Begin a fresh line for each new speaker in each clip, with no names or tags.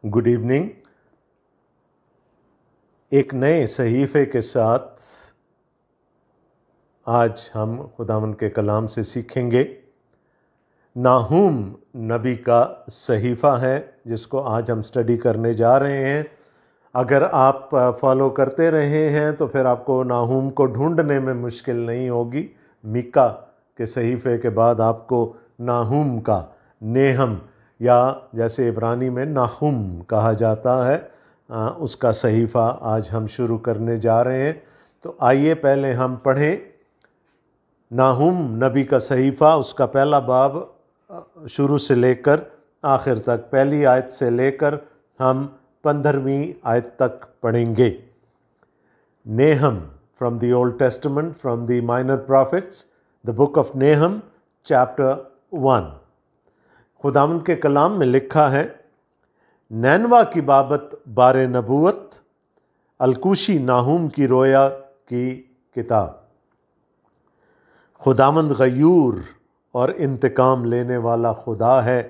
Good evening. एक नए सहीफ़े के साथ आज हम खुदावंद के कलाम से सीखेंगे। नाहूम नबी का सहीफ़ा है जिसको आज हम स्टडी करने जा रहे हैं। अगर आप फॉलो करते रहे हैं तो फिर आपको नाहूम को ढूंढने में मुश्किल नहीं होगी। मीका के सहीफ़े के बाद आपको नाहूम का, नेहम या जैसे इब्रानी में नाहूम कहा जाता है, उसका सहीफ़ा आज हम शुरू करने जा रहे हैं। तो आइए पहले हम पढ़ें नाहूम नबी का सहीफ़ा, उसका पहला बाब शुरू से लेकर आखिर तक, पहली आयत से लेकर हम 15वीं आयत तक पढ़ेंगे। Nahum from the Old Testament, from the minor prophets, the book of Nahum, chapter 1। खुदावंद के कलाम में लिखा है, नैनवा की बाबत बारे नबूवत, अलकूशी नाहूम की रोया की किताब। खुदावंद गयूर और इंतकाम लेने वाला खुदा है।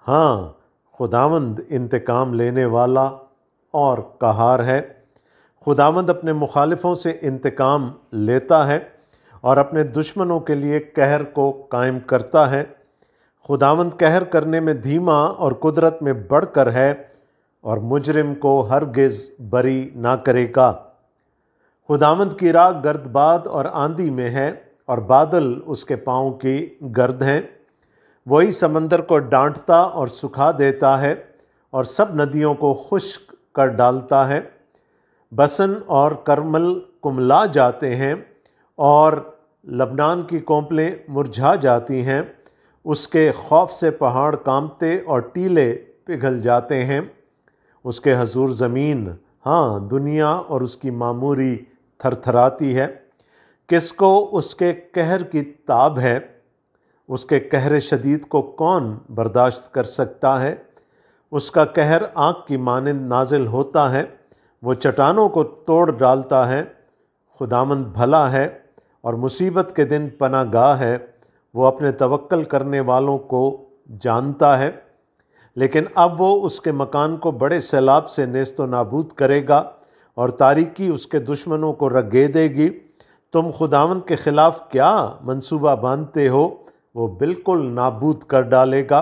हाँ, खुदावंद इंतकाम लेने वाला और कहार है। खुदावंद अपने मुखालिफों से इंतकाम लेता है और अपने दुश्मनों के लिए कहर को कायम करता है। खुदावंद कहर करने में धीमा और कुदरत में बढ़कर है और मुजरिम को हरगिज़ बरी ना करेगा। खुदावंद की राह गर्दबाद और आंधी में है और बादल उसके पाँव की गर्द हैं। वही समंदर को डांटता और सुखा देता है और सब नदियों को खुश्क कर डालता है। बसन और करमल कुमला जाते हैं और लबनान की कोंपलें मुरझा जाती हैं। उसके खौफ से पहाड़ कांपते और टीले पिघल जाते हैं। उसके हजूर ज़मीन, हाँ दुनिया और उसकी मामूरी थरथराती है। किसको उसके कहर की ताब है? उसके कहर शदीद को कौन बर्दाश्त कर सकता है? उसका कहर आग की मानिंद नाजिल होता है, वो चट्टानों को तोड़ डालता है। खुदावंद भला है और मुसीबत के दिन पनागाह है। वो अपने तवक्कल करने वालों को जानता है, लेकिन अब वो उसके मकान को बड़े सैलाब से नेस्तो नाबूद करेगा और तारीकी उसके दुश्मनों को रगेदेगी। तुम खुदावंद के ख़िलाफ़ क्या मंसूबा बांधते हो? वो बिल्कुल नाबूद कर डालेगा।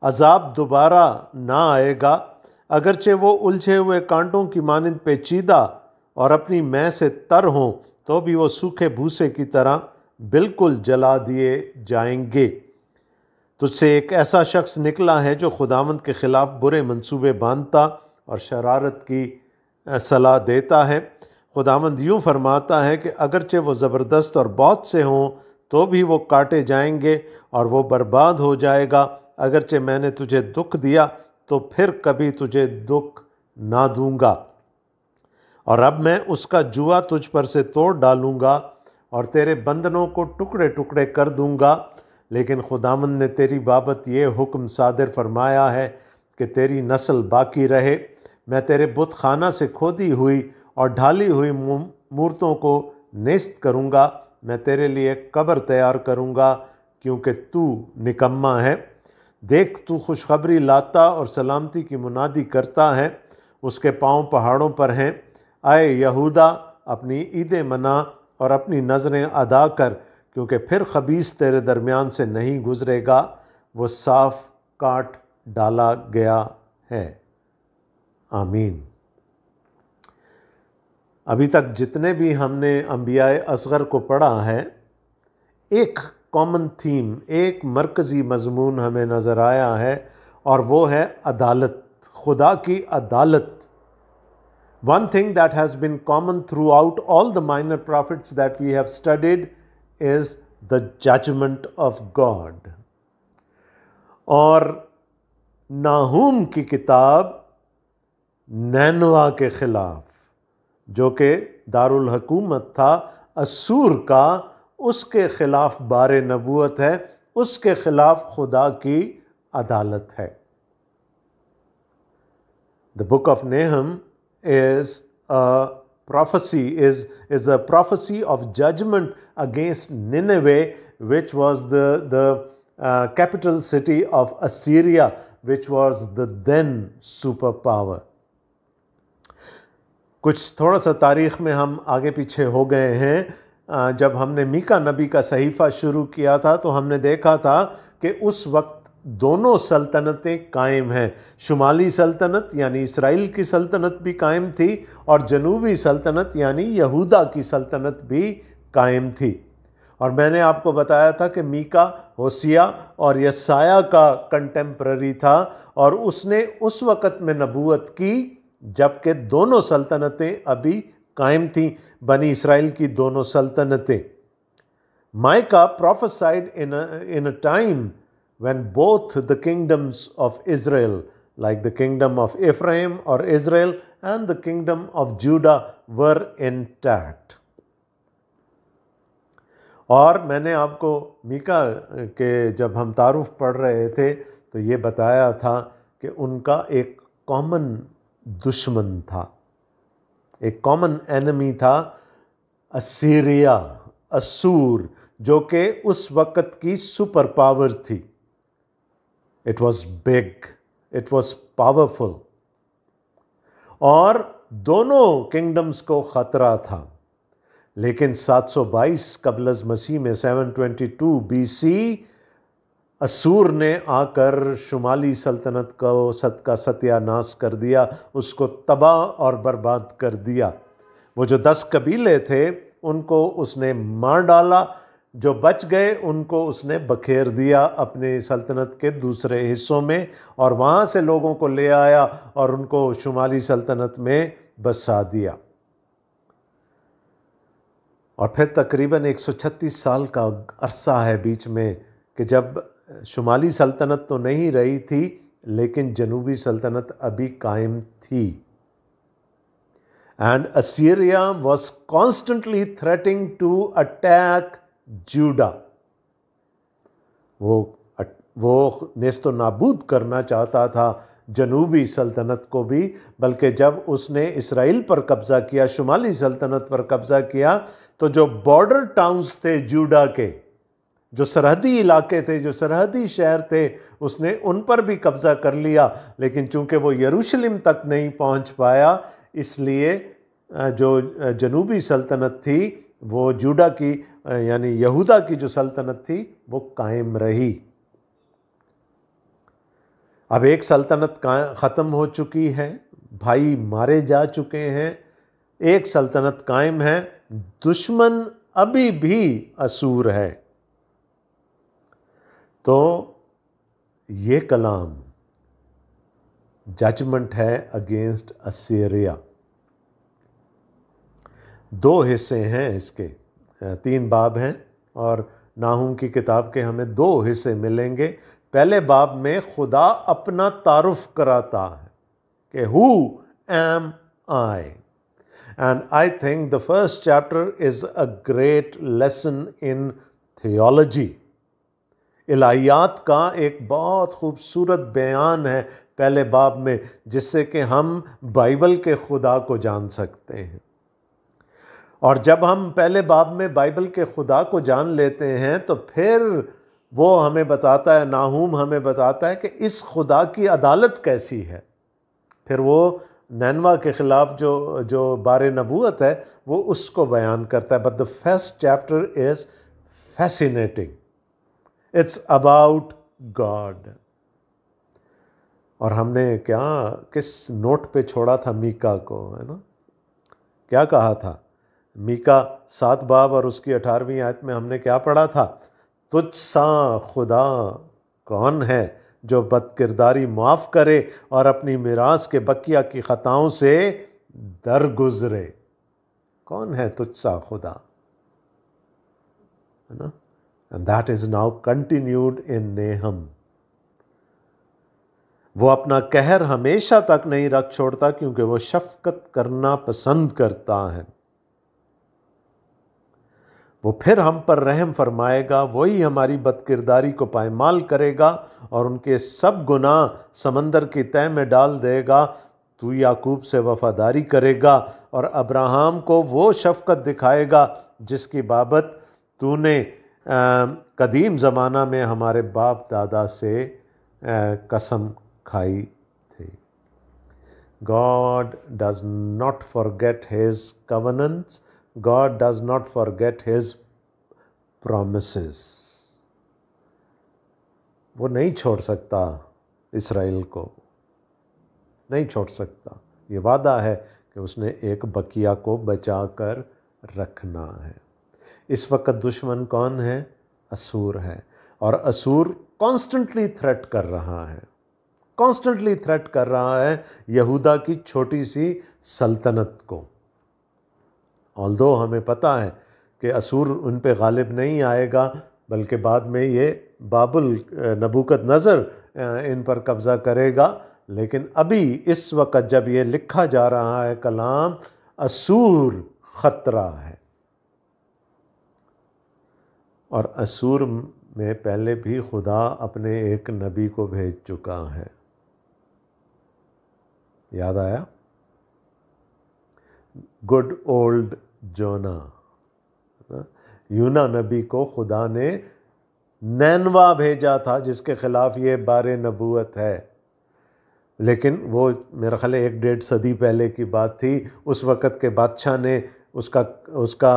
अजाब दोबारा ना आएगा, अगरचे वो उलझे हुए कांटों की मानिंद पेचीदा और अपनी मैं से तर हों, तो भी वो सूखे भूसे की तरह बिल्कुल जला दिए जाएंगे। तुझसे एक ऐसा शख्स निकला है जो खुदावंद के ख़िलाफ़ बुरे मंसूबे बांधता और शरारत की सलाह देता है। खुदावंद यूँ फरमाता है कि अगरचे वो ज़बरदस्त और बहुत से हों तो भी वो काटे जाएंगे और वो बर्बाद हो जाएगा। अगरचे मैंने तुझे दुख दिया तो फिर कभी तुझे दुख ना दूंगा, और अब मैं उसका जुआ तुझ पर से तोड़ डालूंगा और तेरे बंधनों को टुकड़े टुकड़े कर दूंगा। लेकिन खुदावंद ने तेरी बाबत ये हुक्म सादिर फरमाया है कि तेरी नस्ल बाकी रहे। मैं तेरे बुत खाना से खोदी हुई और ढाली हुई मूर्तों को नेस्त करूंगा। मैं तेरे लिए कब्र तैयार करूंगा क्योंकि तू निकम्मा है। देख, तू खुशखबरी लाता और सलामती की मुनादी करता है। उसके पाँव पहाड़ों पर हैं। आए यहूदा, अपनी ईदें मना और अपनी नज़रें अदा कर, क्योंकि फिर खबीस तेरे दरमियान से नहीं गुजरेगा। वो साफ काट डाला गया है। आमीन। अभी तक जितने भी हमने अंबियाए असगर को पढ़ा है, एक कॉमन थीम, एक मरकज़ी मजमून हमें नज़र आया है, और वो है अदालत, खुदा की अदालत। One thing that has been common throughout all the minor prophets that we have studied is the judgment of God. और नाहूम की किताब नैनवा के ख़िलाफ़, जो कि दारुल हुकूमत था असूर का, उसके ख़िलाफ़ बारे नबूवत है, उसके ख़िलाफ़ खुदा की अदालत है। The book of Nahum is a prophecy, is the prophecy of judgment against Nineveh, which was the capital city of Assyria, which was the then superpower. कुछ थोड़ा सा तारीख़ में हम आगे पीछे हो गए हैं। जब हमने मीका नबी का सहीफ़ा शुरू किया था तो हमने देखा था कि उस वक्त दोनों सल्तनतें कायम हैं। शुमाली सल्तनत यानी इसराइल की सल्तनत भी कायम थी और जनूबी सल्तनत यानी यहूदा की सल्तनत भी कायम थी। और मैंने आपको बताया था कि मीका होसिया और यसाया का कंटेम्प्ररी था और उसने उस वक़्त में नबूवत की जबकि दोनों सल्तनतें अभी कायम थीं, बनी इसराइल की दोनों सल्तनतें। Micah prophesied in a time when both the kingdoms of Israel, like the kingdom of Ephraim or Israel and the kingdom of Judah, were intact. और मैंने आपको मीका के जब हम तारुफ पढ़ रहे थे तो ये बताया था कि उनका एक कॉमन दुश्मन था, एक कॉमन एनिमी था, असीरिया, असूर, जो कि उस वक़्त की सुपर पावर थी। It was big, it was powerful और दोनों किंगडम्स को ख़तरा था। लेकिन 722 कबल मसीह में 722 BC असूर ने आकर शुमाली सल्तनत का सत्यानाश कर दिया, उसको तबाह और बर्बाद कर दिया। वो जो 10 कबीले थे उनको उसने मार डाला, जो बच गए उनको उसने बखेर दिया अपने सल्तनत के दूसरे हिस्सों में और वहाँ से लोगों को ले आया और उनको शुमाली सल्तनत में बसा दिया। और फिर तकरीबन 136 साल का अरसा है बीच में कि जब शुमाली सल्तनत तो नहीं रही थी लेकिन जनूबी सल्तनत अभी कायम थी। And Assyria was constantly threatening to attack Judah. वो नेस्तो नाबूद करना चाहता था जनूबी सल्तनत को भी, बल्कि जब उसने इसराइल पर कब्ज़ा किया, शुमाली सल्तनत पर कब्ज़ा किया, तो जो बॉर्डर टाउन्स थे जूडा के, जो सरहदी इलाके थे, जो सरहदी शहर थे, उसने उन पर भी कब्ज़ा कर लिया। लेकिन चूंकि वो यरूशलेम तक नहीं पहुंच पाया, इसलिए जो जनूबी सल्तनत थी वो जूडा की यानी यहूदा की जो सल्तनत थी वो कायम रही। अब एक सल्तनत ख़त्म हो चुकी है, भाई मारे जा चुके हैं, एक सल्तनत कायम है, दुश्मन अभी भी असूर है। तो ये कलाम जजमेंट है अगेंस्ट असीरिया। 2 हिस्से हैं इसके, 3 बाब हैं और नाहूम की किताब के हमें 2 हिस्से मिलेंगे। पहले बाब में खुदा अपना तारुफ कराता है कि who am I, and I think the first chapter is a great lesson in theology. इलाहियात का एक बहुत खूबसूरत बयान है पहले बाब में, जिससे कि हम बाइबल के खुदा को जान सकते हैं। और जब हम पहले बाब में बाइबल के खुदा को जान लेते हैं तो फिर वो हमें बताता है, नाहूम हमें बताता है कि इस खुदा की अदालत कैसी है। फिर वो नैनवा के ख़िलाफ़ जो बारे नबूवत है वो उसको बयान करता है। But the first chapter is fascinating, it's about God. और हमने किस नोट पे छोड़ा था मीका को, है ना? क्या कहा था? मीका 7 बाब और उसकी 18वीं आयत में हमने क्या पढ़ा था? तुझ सा खुदा कौन है जो बदकिरदारी माफ़ करे और अपनी मिरास के बकिया की ख़ताओं से दरगुजरे। कौन है तुझ सा खुदा, है ना? And that is now continued in Nahum. वो अपना कहर हमेशा तक नहीं रख छोड़ता क्योंकि वो शफ़क़त करना पसंद करता है। वो फिर हम पर रहम फरमाएगा, वही हमारी बदकिरदारी को पायमाल करेगा और उनके सब गुनाह समंदर की तह में डाल देगा। तू याकूब से वफादारी करेगा और अब्राहम को वो शफ़क़त दिखाएगा जिसकी बाबत तूने कदीम ज़माना में हमारे बाप दादा से कसम खाई थी। God does not forget his covenants. God does not forget his promises. वो नहीं छोड़ सकता, इसराइल को नहीं छोड़ सकता। ये वादा है कि उसने एक बकिया को बचा कर रखना है। इस वक्त दुश्मन कौन है? असूर है। और असूर कॉन्स्टेंटली थ्रेट कर रहा है, कॉन्स्टेंटली थ्रेट कर रहा है यहूदा की छोटी सी सल्तनत को। ऑल्दो हमें पता है कि असूर उन पे गालिब नहीं आएगा, बल्कि बाद में ये बाबुल नबूकदनज़र इन पर कब्ज़ा करेगा। लेकिन अभी इस वक्त जब ये लिखा जा रहा है कलाम, असूर ख़तरा है। और असूर में पहले भी खुदा अपने एक नबी को भेज चुका है। याद आया? गुड ओल्ड जोना। यूना नबी को खुदा ने नैनवा भेजा था, जिसके ख़िलाफ़ ये बारे नबूवत है। लेकिन वो मेरा ख्याल 1-1.5 सदी पहले की बात थी। उस वक़्त के बादशाह ने उसका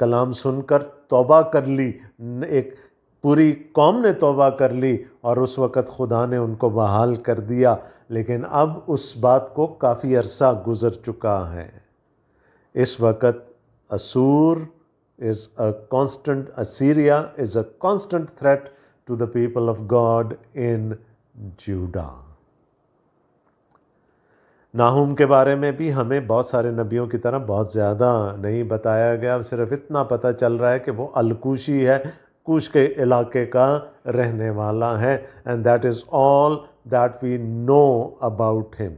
कलाम सुनकर तौबा कर ली, एक पूरी कौम ने तौबा कर ली, और उस वक़्त खुदा ने उनको बहाल कर दिया। लेकिन अब उस बात को काफ़ी अरसा गुज़र चुका है। इस वक़्त Asur is a constant, Assyria is a constant threat to the people of God in Judah. नाहुम के बारे में भी हमें बहुत सारे नबियों की तरह बहुत ज़्यादा नहीं बताया गया, सिर्फ इतना पता चल रहा है कि वो अलकूशी है, कूश के इलाके का रहने वाला है, and that is all that we know about him.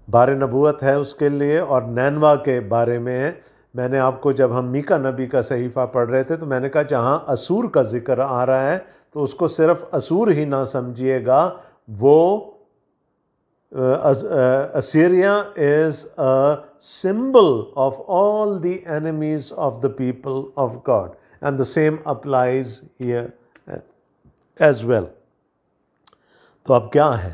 बारे नबूवत है उसके लिए। और नैनवा के बारे में मैंने आपको, जब हम मीका नबी का सहीफ़ा पढ़ रहे थे, तो मैंने कहा जहाँ असूर का जिक्र आ रहा है तो उसको सिर्फ असूर ही ना समझिएगा, वो Assyria is a symbol of all the enemies of the people of God, and the same applies here as well. तो अब क्या है?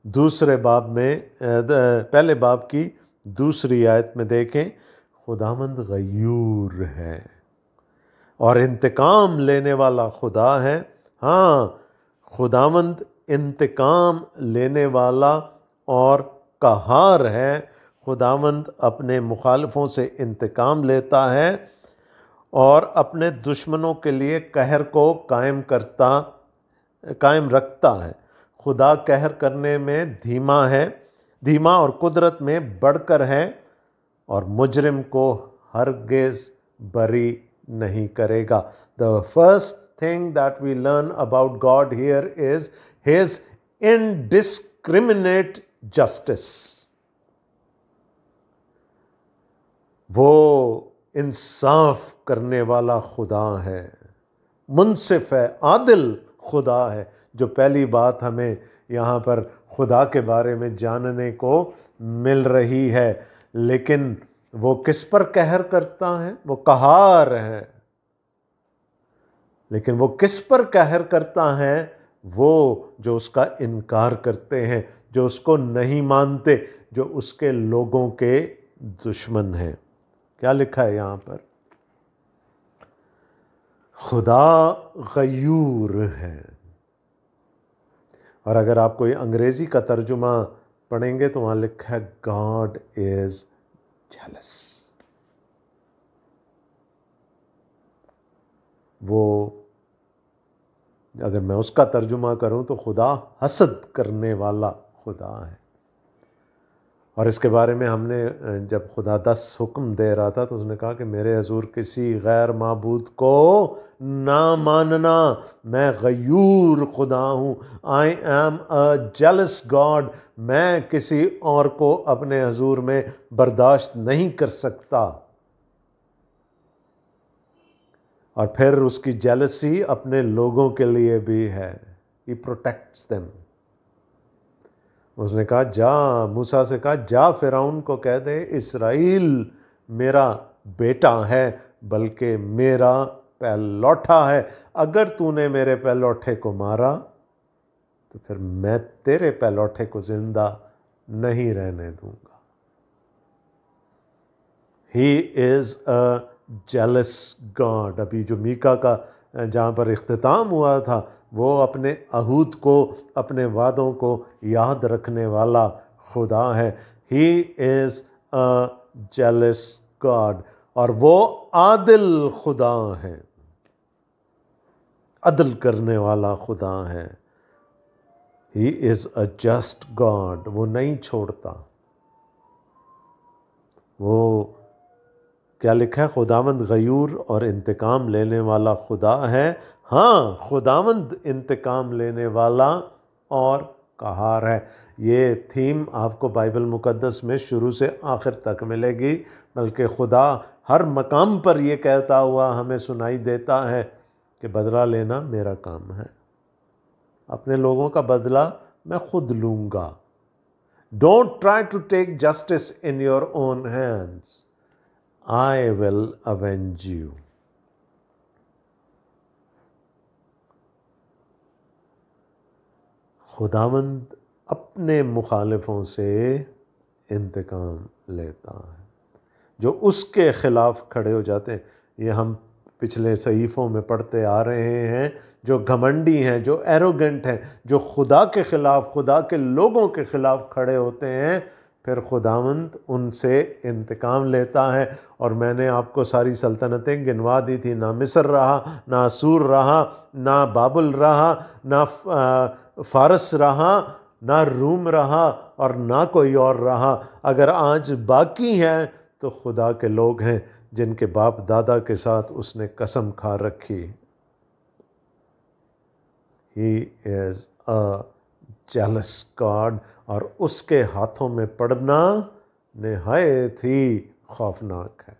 दूसरे बाब में, पहले बाब की दूसरी आयत में देखें, खुदावंद गयूर है और इंतकाम लेने वाला खुदा है। हाँ, खुदावंद इंतकाम लेने वाला और कहार है। खुदावंद अपने मुखालिफों से इंतकाम लेता है और अपने दुश्मनों के लिए कहर को कायम रखता है। खुदा कहर करने में धीमा और कुदरत में बढ़कर है, और मुजरिम को हरगिज़ बरी नहीं करेगा। The first thing that we learn about God here is his indiscriminate justice. वो इंसाफ करने वाला खुदा है, मुनसिफ है, आदिल खुदा है। जो पहली बात हमें यहाँ पर खुदा के बारे में जानने को मिल रही है। लेकिन वो किस पर कहर करता है? वो कहार है। लेकिन वो किस पर कहर करता है? वो जो उसका इनकार करते हैं, जो उसको नहीं मानते, जो उसके लोगों के दुश्मन हैं। क्या लिखा है यहाँ पर? खुदा गयूर है। और अगर आप कोई अंग्रेज़ी का तर्जुमा पढ़ेंगे तो वहाँ लिखा है गॉड इज़ जेलस। वो, अगर मैं उसका तर्जुमा करूं तो खुदा हसद करने वाला खुदा है। और इसके बारे में हमने, जब खुदा 10 हुक्म दे रहा था तो उसने कहा कि मेरे हजूर किसी गैर माबूद को ना मानना, मैं गयूर खुदा हूँ। I am a jealous God. मैं किसी और को अपने हजूर में बर्दाश्त नहीं कर सकता। और फिर उसकी जेलसी अपने लोगों के लिए भी है। He protects them. उसने कहा, जा, मूसा से कहा, जा फिरौन को कह दे इस्राएल मेरा बेटा है बल्कि मेरा पहलौठा है। अगर तूने मेरे पहलौठे को मारा तो फिर मैं तेरे पहलौठे को जिंदा नहीं रहने दूंगा। He is a jealous God. अभी जो मीका का जहाँ पर इख्तिताम हुआ था, वो अपने अहूद को, अपने वादों को याद रखने वाला खुदा है। He is a jealous God, और वो आदिल खुदा है, अदल करने वाला खुदा है। He is a just God, वो नहीं छोड़ता। वो क्या लिखा है, खुदावंद गयूर और इंतकाम लेने वाला खुदा है। हाँ, खुदावंद इंतकाम लेने वाला और कहार है। ये थीम आपको बाइबल मुकद्दस में शुरू से आखिर तक मिलेगी, बल्कि खुदा हर मकाम पर ये कहता हुआ हमें सुनाई देता है कि बदला लेना मेरा काम है, अपने लोगों का बदला मैं खुद लूँगा। Don't try to take justice in your own hands, I will avenge you. खुदावंद अपने मुखालिफों से इंतकाम लेता है, जो उसके खिलाफ खड़े हो जाते हैं। ये हम पिछले सहीफ़ों में पढ़ते आ रहे हैं। जो घमंडी हैं, जो एरोगेंट हैं, जो खुदा के ख़िलाफ़, खुदा के लोगों के ख़िलाफ़ खड़े होते हैं, फिर खुदावंद उनसे इंतकाम लेता है। और मैंने आपको सारी सल्तनतें गिनवा दी थी। ना मिस्र रहा, ना असूर रहा, ना बाबुल रहा, ना फ़ारस रहा, ना रूम रहा, और ना कोई और रहा। अगर आज बाकी हैं तो खुदा के लोग हैं जिनके बाप दादा के साथ उसने कसम खा रखी। He is a jealous God, और उसके हाथों में पड़ना निहायत ही खौफनाक है।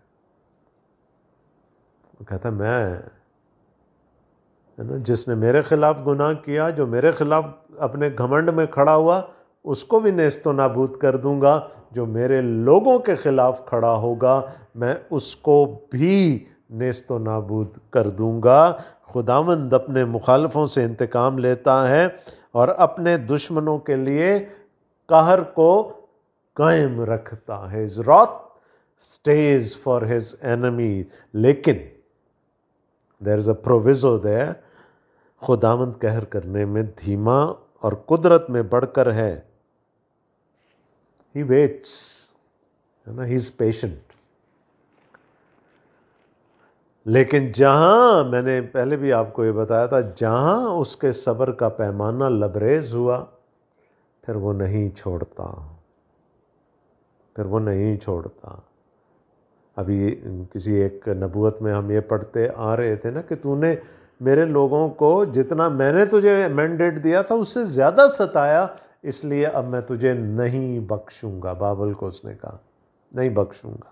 वो कहता मैं, है ना, जिसने मेरे खिलाफ गुनाह किया, जो मेरे खिलाफ अपने घमंड में खड़ा हुआ, उसको भी नेस्तो नाबूद कर दूंगा। जो मेरे लोगों के खिलाफ खड़ा होगा, मैं उसको भी नेस्तो नाबूद कर दूंगा। खुदावंद अपने मुखालफों से इंतकाम लेता है और अपने दुश्मनों के लिए कहर को कायम रखता है। His wrath stage for his enemy. लेकिन there is a proviso there, खुदावंद कहर करने में धीमा और कुदरत में बढ़कर है। ही वेट्स, है ना, ही इज पेशेंट। लेकिन जहां, मैंने पहले भी आपको ये बताया था, जहां उसके सब्र का पैमाना लबरेज हुआ, फिर वो नहीं छोड़ता, फिर वो नहीं छोड़ता। अभी किसी एक नबूवत में हम ये पढ़ते आ रहे थे ना कि तूने मेरे लोगों को जितना मैंने तुझे मैंडेट दिया था उससे ज़्यादा सताया, इसलिए अब मैं तुझे नहीं बख्शूंगा। बाबल को उसने कहा, नहीं बख्शूंगा।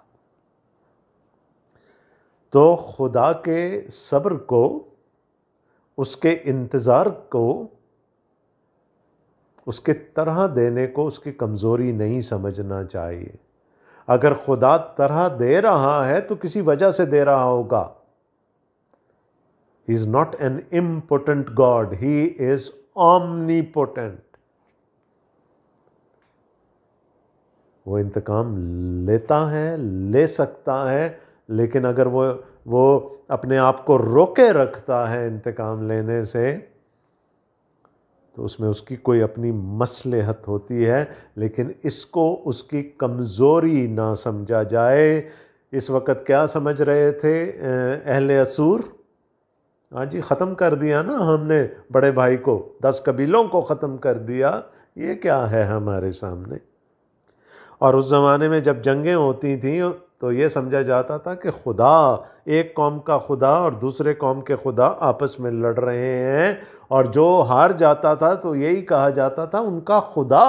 तो खुदा के सब्र को, उसके इंतज़ार को, उसके तरह देने को उसकी कमज़ोरी नहीं समझना चाहिए। अगर खुदा तरह दे रहा है तो किसी वजह से दे रहा होगा। He is not an impotent god, he is omnipotent. वो इंतकाम लेता है, ले सकता है, लेकिन अगर वो अपने आप को रोके रखता है इंतकाम लेने से, तो उसमें उसकी कोई अपनी मसलहत होती है। लेकिन इसको उसकी कमज़ोरी ना समझा जाए। इस वक्त क्या समझ रहे थे अहले असूर? हाँ जी, ख़त्म कर दिया ना हमने बड़े भाई को, 10 कबीलों को ख़त्म कर दिया। ये क्या है हमारे सामने? और उस ज़माने में जब जंगें होती थीं तो ये समझा जाता था कि खुदा, एक कौम का खुदा और दूसरे कौम के खुदा आपस में लड़ रहे हैं, और जो हार जाता था तो यही कहा जाता था उनका खुदा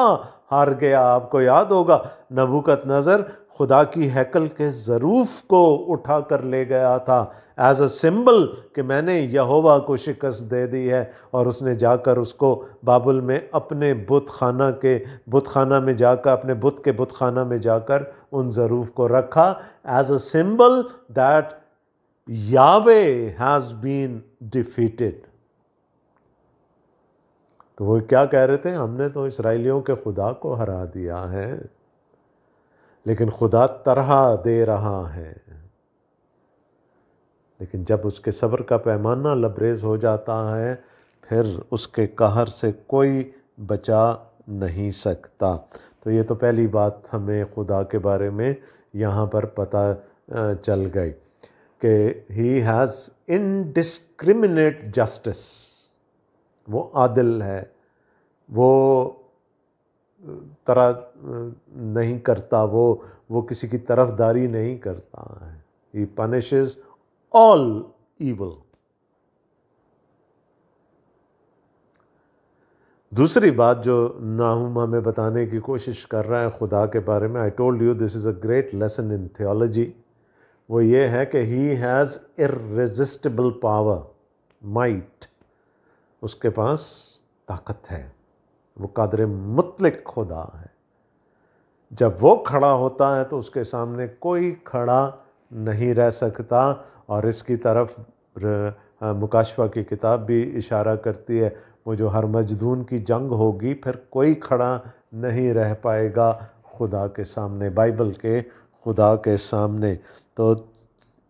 हार गया। आपको याद होगा नबूकदनेस्सर खुदा की हैकल के ज़रूफ को उठा कर ले गया था एज अ सिंबल कि मैंने यहोवा को शिकस्त दे दी है, और उसने जाकर उसको बाबुल में अपने बुत खाना में जाकर, अपने बुत के बुत खाना में जाकर उन ज़रूफ को रखा एज अ सिंबल दैट यावे हैज़ बीन डिफीटेड। तो वो क्या कह रहे थे, हमने तो इस्राएलियों के खुदा को हरा दिया है, लेकिन खुदा तरह दे रहा है। लेकिन जब उसके सब्र का पैमाना लबरेज हो जाता है, फिर उसके कहर से कोई बचा नहीं सकता। तो ये तो पहली बात हमें खुदा के बारे में यहाँ पर पता चल गई कि ही हैज़ इनडिस्क्रिमिनेट जस्टिस, वो आदिल है, वो तरह नहीं करता, वो किसी की तरफदारी नहीं करता है। ही पनिशेस ऑल ईवल। दूसरी बात जो नाहुम हमें बताने की कोशिश कर रहा है खुदा के बारे में, I told you this is a great lesson in theology, वो ये है कि ही हैज़ इररेजिस्टिबल पावर, माइट, उसके पास ताकत है, वो कादर मुतलक खुदा है। जब वो खड़ा होता है तो उसके सामने कोई खड़ा नहीं रह सकता। और इसकी तरफ मुकाशफा की किताब भी इशारा करती है, वो जो हर मजदून की जंग होगी, फिर कोई खड़ा नहीं रह पाएगा खुदा के सामने, बाइबल के खुदा के सामने। तो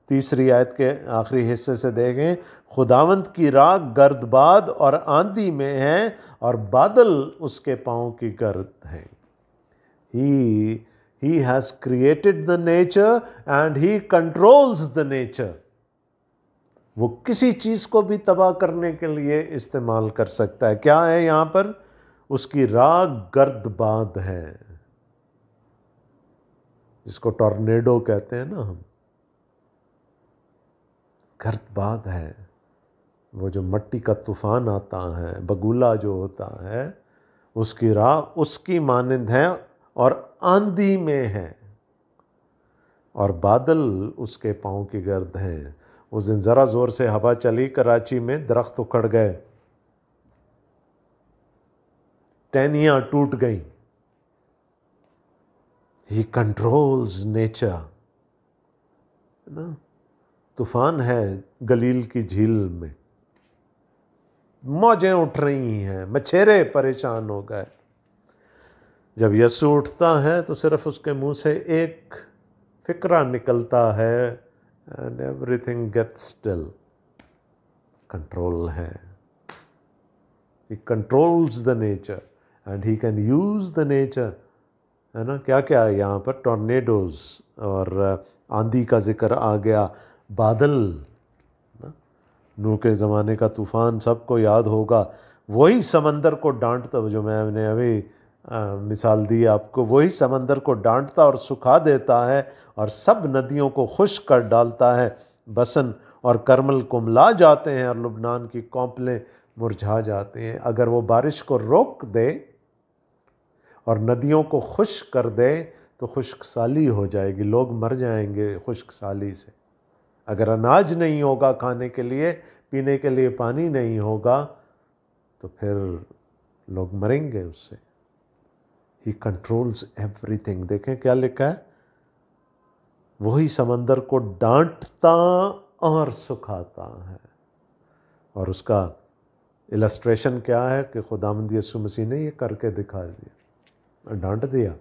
तीसरी आयत के आखिरी हिस्से से देखें, खुदावंत की राह गर्दबाद और आंधी में है, और बादल उसके पाँव की गर्द है। He has created the nature and he controls the nature. वो किसी चीज़ को भी तबाह करने के लिए इस्तेमाल कर सकता है। क्या है यहाँ पर? उसकी राह गर्दबाद है, जिसको टॉर्नेडो कहते हैं ना हम, गर्दबाद है। वो जो मट्टी का तूफान आता है, बगुला जो होता है, उसकी राह उसकी मानिंद है और आंधी में है, और बादल उसके पाँव की गर्द हैं। उस दिन ज़रा ज़ोर से हवा चली, कराची में दरख्त उखड़ गए, टहनियाँ टूट गई। ही कंट्रोल्स नेचर ना। तूफान है गलील की झील में, मौजें उठ रही हैं, मछेरे परेशान हो गए। जब यीशु उठता है तो सिर्फ उसके मुंह से एक फिक्रा निकलता है, and everything gets still. Control है, he controls the nature and he can use the nature, है ना। क्या क्या है यहाँ पर? टॉर्नेडोज और आंधी का जिक्र आ गया, बादल ना। नूह के ज़माने का तूफ़ान सबको याद होगा। वही समंदर को डांटता, जो मैंने अभी मिसाल दी आपको, वही समंदर को डांटता और सुखा देता है, और सब नदियों को खुश्क कर डालता है। बसन और करमल कुमला जाते हैं और लुबनान की कौंपलें मुरझा जाते हैं। अगर वो बारिश को रोक दे और नदियों को खुश्क कर दे तो खुश्क साली हो जाएगी, लोग मर जाएंगे खुश्क साली से। अगर अनाज नहीं होगा खाने के लिए, पीने के लिए पानी नहीं होगा, तो फिर लोग मरेंगे उससे। ही कंट्रोल्स एवरीथिंग। देखें क्या लिखा है, वही समंदर को डांटता और सुखाता है। और उसका इलस्ट्रेशन क्या है कि खुदावंद यीशु मसीह ने ये करके दिखा दिया, डांट दिया,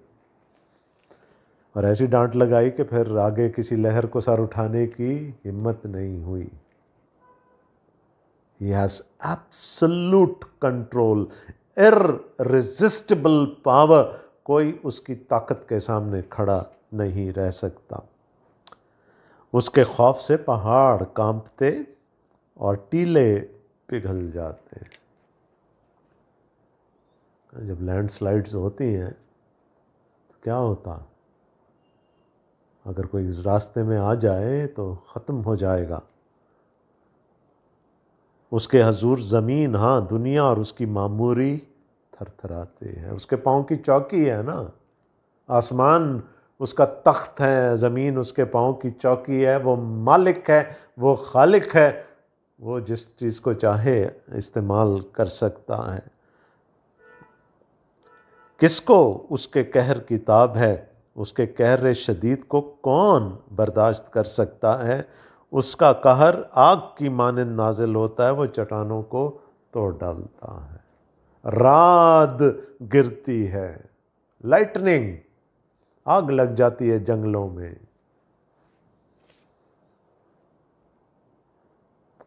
और ऐसी डांट लगाई कि फिर आगे किसी लहर को सर उठाने की हिम्मत नहीं हुई। He has absolute control, irresistible power। कोई उसकी ताकत के सामने खड़ा नहीं रह सकता। उसके खौफ से पहाड़ कांपते और टीले पिघल जाते हैं। जब लैंडस्लाइड्स होती हैं तो क्या होता, अगर कोई रास्ते में आ जाए तो ख़त्म हो जाएगा। उसके हजूर ज़मीन, हाँ दुनिया और उसकी मामूरी थरथराते हैं। उसके पाँव की चौकी है ना, आसमान उसका तख्त है, ज़मीन उसके पाँव की चौकी है, वो मालिक है, वो खालिक है, वो जिस चीज़ को चाहे इस्तेमाल कर सकता है। किसको उसके कहर की ताब है, उसके कहर शदीद को कौन बर्दाश्त कर सकता है। उसका कहर आग की मानिंद नाजिल होता है, वो चट्टानों को तोड़ डालता है। रात गिरती है, लाइटनिंग, आग लग जाती है जंगलों में।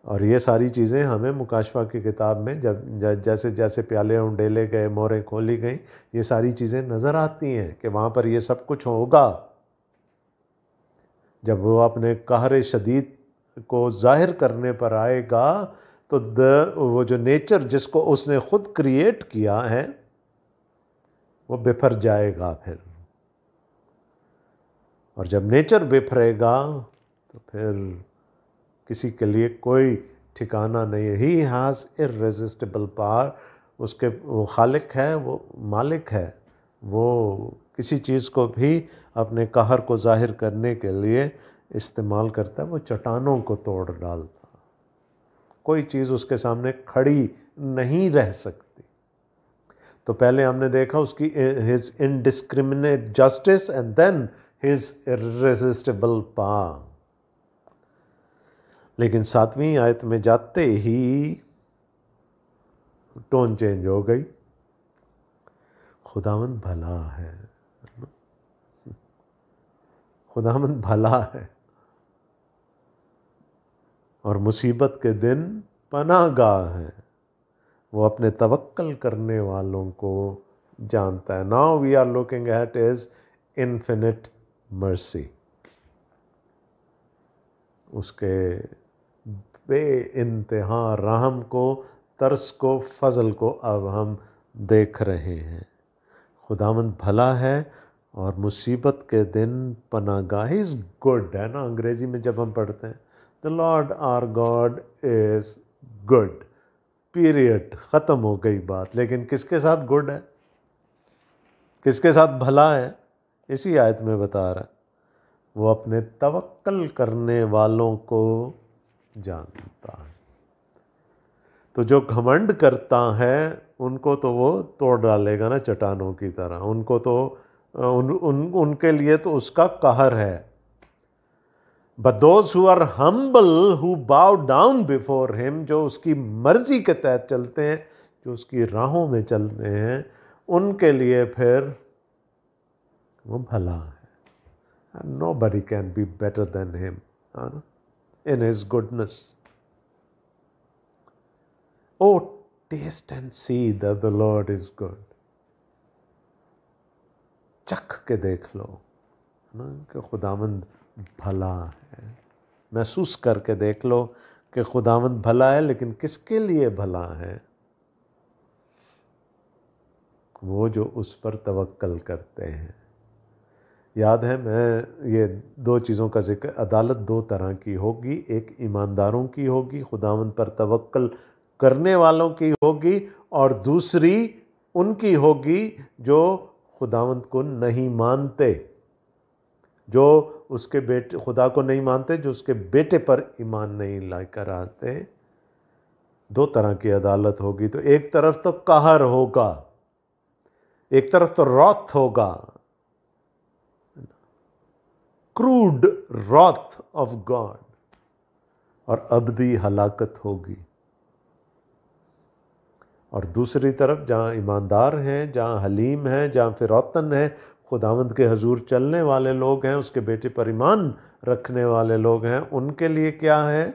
और ये सारी चीज़ें हमें मुकाशफा की किताब में जब जैसे जैसे प्याले उंडेले गए, मोहरें खोली गई, ये सारी चीज़ें नज़र आती हैं कि वहाँ पर ये सब कुछ होगा। जब वो अपने कहर शदीद को जाहिर करने पर आएगा तो वो जो नेचर जिसको उसने खुद क्रिएट किया है वो बिफर जाएगा फिर। और जब नेचर बिफरेगा तो फिर किसी के लिए कोई ठिकाना नहीं है। He has irresistible power. उसके वो खालिक है, वो मालिक है, वो किसी चीज़ को भी अपने कहर को जाहिर करने के लिए इस्तेमाल करता है। वो चट्टानों को तोड़ डालता, कोई चीज़ उसके सामने खड़ी नहीं रह सकती। तो पहले हमने देखा उसकी his indiscriminate justice and then his irresistible power. लेकिन 7वीं आयत में जाते ही टोन चेंज हो गई। खुदावंद भला है, खुदावंद भला है और मुसीबत के दिन पनाहगाह है। वो अपने तवक्कल करने वालों को जानता है। Now we are looking at his infinite mercy. उसके बेइंतहा रहम को, तरस को, फजल को अब हम देख रहे हैं। खुदावंद भला है और मुसीबत के दिन पनाहगाह। इज़ गुड है ना, अंग्रेजी में जब हम पढ़ते हैं the Lord our God is good, period, ख़त्म हो गई बात। लेकिन किसके साथ गुड है, किसके साथ भला है, इसी आयत में बता रहा है। वो अपने तवक्कल करने वालों को जानता है। तो जो घमंड करता है उनको तो वो तोड़ डालेगा ना चट्टानों की तरह। उनको तो उनके लिए तो उसका कहर है। But those who are humble, who bow down before him, जो उसकी मर्जी के तहत चलते हैं, जो उसकी राहों में चलते हैं, उनके लिए फिर वो भला है। And nobody can be better than him in his goodness. Oh, taste and see that the Lord is good. चख के देख लो ना कि खुदावंद भला है। महसूस करके देख लो कि खुदावंद भला है। लेकिन किसके लिए भला है? वो जो उस पर तवक्कल करते हैं। याद है, मैं ये दो चीज़ों का जिक्र, अदालत दो तरह की होगी। एक ईमानदारों की होगी, खुदावंद पर तवक्कल करने वालों की होगी, और दूसरी उनकी होगी जो खुदावंद को नहीं मानते, जो उसके बेटे, खुदा को नहीं मानते, जो उसके बेटे पर ईमान नहीं लाकर आते। दो तरह की अदालत होगी। तो एक तरफ तो कहर होगा, एक तरफ तो रौथ होगा, क्रूड रौथ ऑफ गॉड, और अबदी हलाकत होगी। और दूसरी तरफ जहाँ ईमानदार हैं, जहाँ हलीम हैं, जहाँ फिरौतन है, खुदावंद के हजूर चलने वाले लोग हैं, उसके बेटे पर ईमान रखने वाले लोग हैं, उनके लिए क्या है?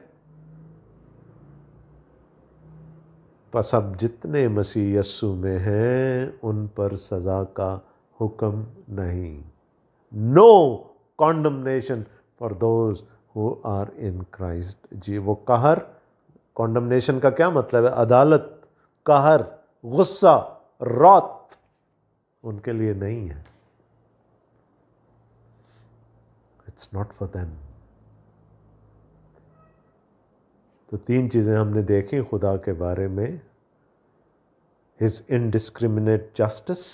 बस अब जितने मसीह यस्सु में हैं उन पर सज़ा का हुक्म नहीं। No condemnation for those who are in Christ ji. वो कहर, कॉन्डमनेशन का क्या मतलब है? अदालत, कहर, गुस्सा, रौत उनके लिए नहीं है। It's not for them. तो तीन चीज़ें हमने देखी खुदा के बारे में। His indiscriminate justice,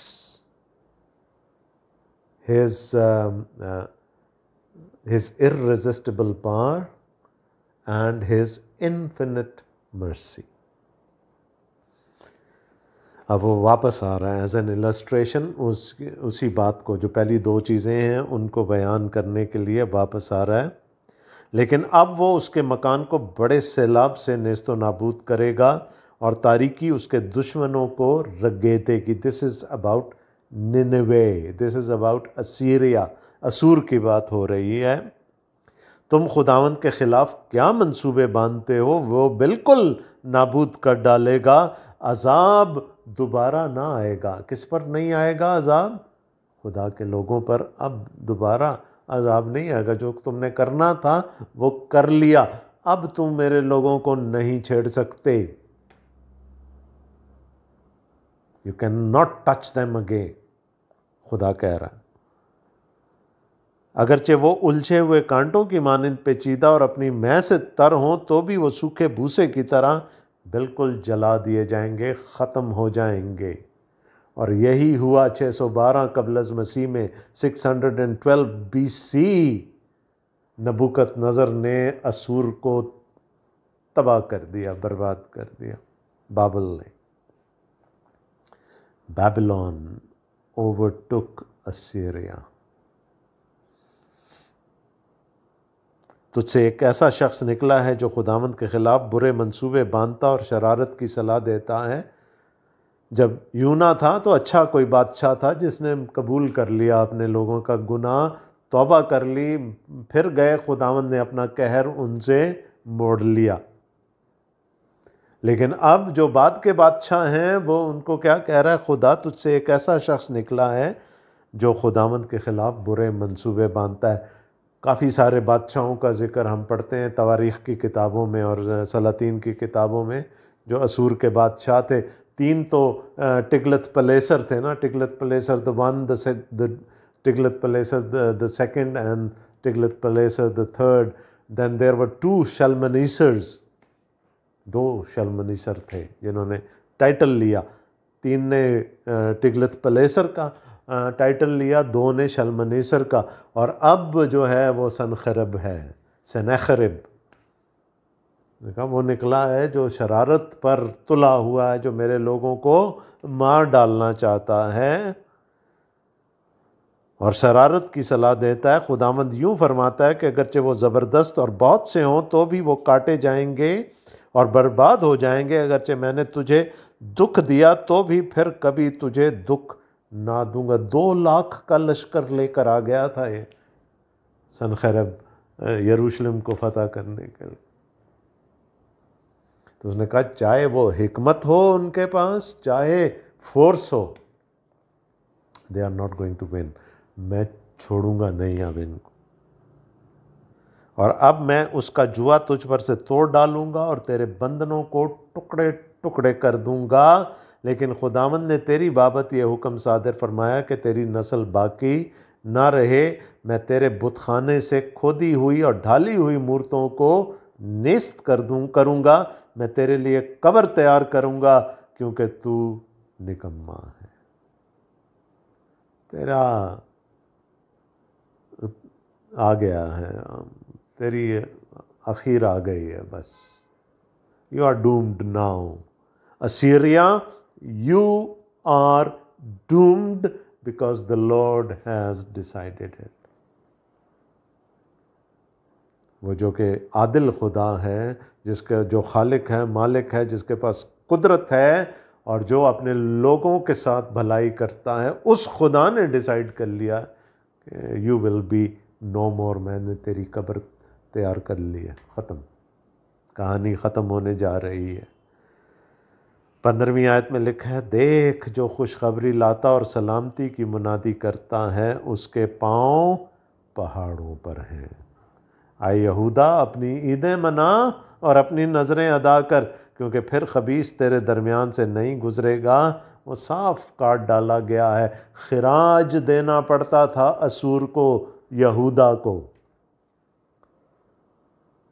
his irresistible power and his infinite mercy. अब वो वापस आ रहा है एज एन इलस्ट्रेशन उसी बात को, जो पहली दो चीज़ें हैं उनको बयान करने के लिए वापस आ रहा है। लेकिन अब वो उसके मकान को बड़े सैलाब से नेस्तो नाबूद करेगा और तारीकी उसके दुश्मनों को रगेदेगी। This is about Nineveh, this is about Assyria, Ashur की बात हो रही है। तुम खुदावंद के ख़िलाफ़ क्या मंसूबे बांधते हो, वो बिल्कुल नाबूद कर डालेगा। अजाब दोबारा ना आएगा। किस पर नहीं आएगा अजाब? खुदा के लोगों पर अब दोबारा अजाब नहीं आएगा। जो तुमने करना था वो कर लिया, अब तुम मेरे लोगों को नहीं छेड़ सकते। You can not touch them again, खुदा कह रहा है। अगरचे वो उलझे हुए कांटों की मानिंद पेचीदा और अपनी मैं से तर हों, तो भी वो सूखे भूसे की तरह बिल्कुल जला दिए जाएंगे, ख़त्म हो जाएंगे। और यही हुआ 612 कबल मसीह में, 612 BC नबूकदनेस्सर ने असूर को तबाह कर दिया, बर्बाद कर दिया। बाबल ने, बैबिलोन ओवरटुक असीरिया। तुझसे एक ऐसा शख्स निकला है जो खुदावंद के ख़िलाफ़ बुरे मंसूबे बांधता और शरारत की सलाह देता है। जब यूना था तो अच्छा कोई बादशाह था जिसने कबूल कर लिया अपने लोगों का गुनाह, तौबा कर ली, फिर गए, खुदावंद ने अपना कहर उनसे मोड़ लिया। लेकिन अब जो बाद के बादशाह हैं वो उनको क्या कह रहा है? खुदा तुझसे एक ऐसा शख्स निकला है जो खुदावंद के ख़िलाफ़ बुरे मंसूबे बांधता है। काफ़ी सारे बादशाहों का ज़िक्र हम पढ़ते हैं तवारीख़ की किताबों में और सलातीन की किताबों में, जो असूर के बादशाह थे। तीन तो टिगलत पलेसर थे ना, Tiglath Pileser the one, Tiglath Pileser the second and Tiglath Pileser the third. Then there were two Shalmanesers, दो शल्मनीसर थे जिन्होंने टाइटल लिया। तीन ने टिगलत पलेसर का टाइटल लिया, दो ने शल्मनीसर का, और अब जो है वो सनखरब है, सनखरब। देखा, वो निकला है जो शरारत पर तुला हुआ है, जो मेरे लोगों को मार डालना चाहता है और शरारत की सलाह देता है। खुदावंद यूँ फरमाता है कि अगरचे वो ज़बरदस्त और बहुत से हों तो भी वो काटे जाएंगे और बर्बाद हो जाएंगे। अगरचे मैंने तुझे दुख दिया तो भी फिर कभी तुझे दुख ना दूंगा। 2 लाख का लश्कर लेकर आ गया था ये सनखरब यरूशलेम को फतह करने के लिए। तो उसने कहा चाहे वो हिकमत हो उनके पास, चाहे फोर्स हो, they are not going to win. मैं छोड़ूंगा नहीं अब इनको, और अब मैं उसका जुआ तुझ पर से तोड़ डालूंगा और तेरे बंधनों को टुकड़े टुकड़े कर दूंगा। लेकिन खुदावंद ने तेरी बाबत ये हुक्म सादिर फरमाया कि तेरी नस्ल बाकी ना रहे। मैं तेरे बुतखाने से खोदी हुई और ढाली हुई मूर्तों को नेस्त करूंगा। मैं तेरे लिए कब्र तैयार करूंगा क्योंकि तू निकम्मा है। तेरा आ गया है, तेरी आखिर आ गई है, बस। You are doomed now Assyria, you are doomed because the Lord has decided it। वो जो कि आदिल खुदा है, जिसका जो खालिक है, मालिक है, जिसके पास कुदरत है और जो अपने लोगों के साथ भलाई करता है, उस खुदा ने डिसाइड कर लिया कि यू विल बी नो मोर। मैंने तेरी कब्र तैयार कर ली है, ख़त्म, कहानी ख़त्म होने जा रही है। 15वीं आयत में लिखा है, देख जो खुशखबरी लाता और सलामती की मुनादी करता है, उसके पाँव पहाड़ों पर हैं। आए यहूदा, अपनी ईदें मना और अपनी नज़रें अदा कर, क्योंकि फिर खबीस तेरे दरमियान से नहीं गुजरेगा। वो साफ काट डाला गया है। खिराज देना पड़ता था असूर को, यहूदा को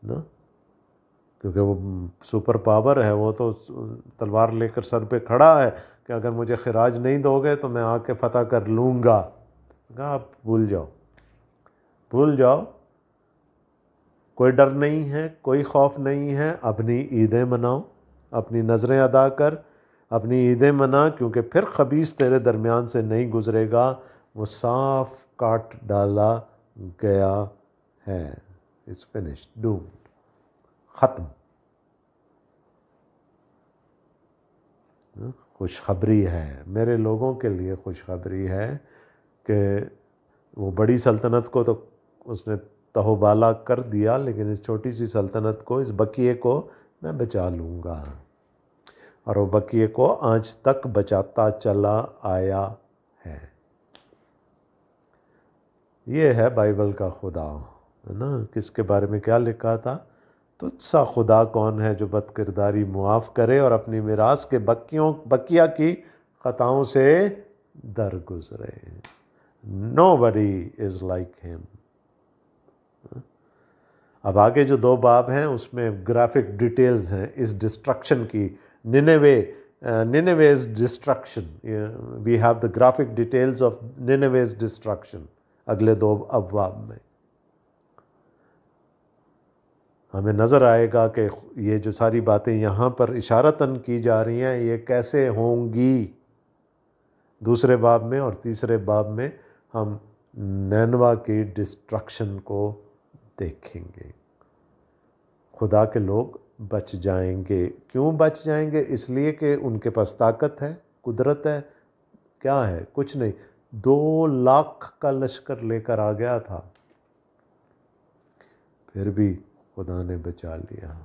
ना, क्योंकि वो सुपर पावर है। वो तो तलवार लेकर सर पे खड़ा है कि अगर मुझे खिराज नहीं दोगे तो मैं आके फतह कर लूँगा। कहा आप भूल जाओ, भूल जाओ, कोई डर नहीं है, कोई खौफ नहीं है, अपनी ईदें मनाओ, अपनी नज़रें अदा कर, अपनी ईदें मना, क्योंकि फिर खबीस तेरे दरमियान से नहीं गुजरेगा, वो साफ काट डाला गया है। इट्स फिनिश्ड, डूम्ड, ख़त्म। खुशखबरी है मेरे लोगों के लिए, खुशखबरी है कि वो बड़ी सल्तनत को तो उसने तहोबाला कर दिया, लेकिन इस छोटी सी सल्तनत को, इस बकिए को मैं बचा लूँगा। और वो बकिए को आज तक बचाता चला आया है। ये है बाइबल का खुदा, है ना। किसके बारे में क्या लिखा था? तुझसा खुदा कौन है जो बदकिरदारी मुआफ़ करे और अपनी मिरास के बकिया की ख़ताओं से दरगुजरे। Nobody is like him। अब आगे जो 2 बाब हैं उसमें ग्राफिक डिटेल्स हैं इस डिस्ट्रक्शन की। Nineveh's destruction, we have the graphic details of Nineveh's destruction अगले 2 अबवाब में। हमें नज़र आएगा कि ये जो सारी बातें यहाँ पर इशारतन की जा रही हैं, ये कैसे होंगी। दूसरे बाब में और तीसरे बाब में हम नैनवा की डिस्ट्रक्शन को देखेंगे। खुदा के लोग बच जाएंगे। क्यों बच जाएंगे? इसलिए कि उनके पास ताकत है, कुदरत है। क्या है? कुछ नहीं। 2 लाख का लश्कर लेकर आ गया था, फिर भी खुदा ने बचा लिया।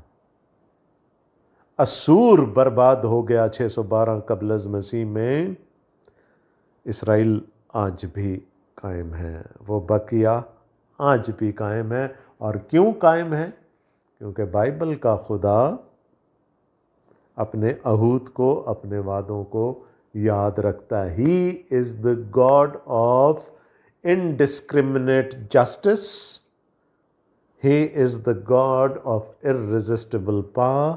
असूर बर्बाद हो गया 612 कबल मसीह में। इसराइल आज भी कायम है, वो बकिया आज भी कायम है। और क्यों कायम है? क्योंकि बाइबल का खुदा अपने अहूद को, अपने वादों को याद रखता है। He is the God of indiscriminate justice. He is the God of irresistible power,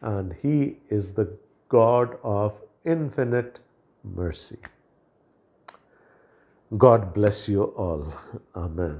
and He is the God of infinite mercy. God bless you all. Amen.